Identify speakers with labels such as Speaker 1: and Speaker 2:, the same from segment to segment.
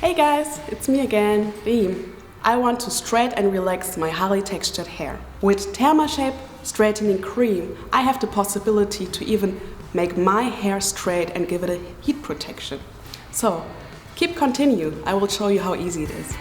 Speaker 1: Hey guys, it's me again, Riem. I want to straighten and relax my highly textured hair. With THERMASHAPE Straightening Crème, I have the possibility to even make my hair straight and give it a heat protection. So, continue. I will show you how easy it is.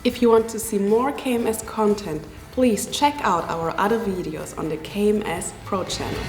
Speaker 1: If you want to see more KMS content, please check out our other videos on the KMS Pro channel.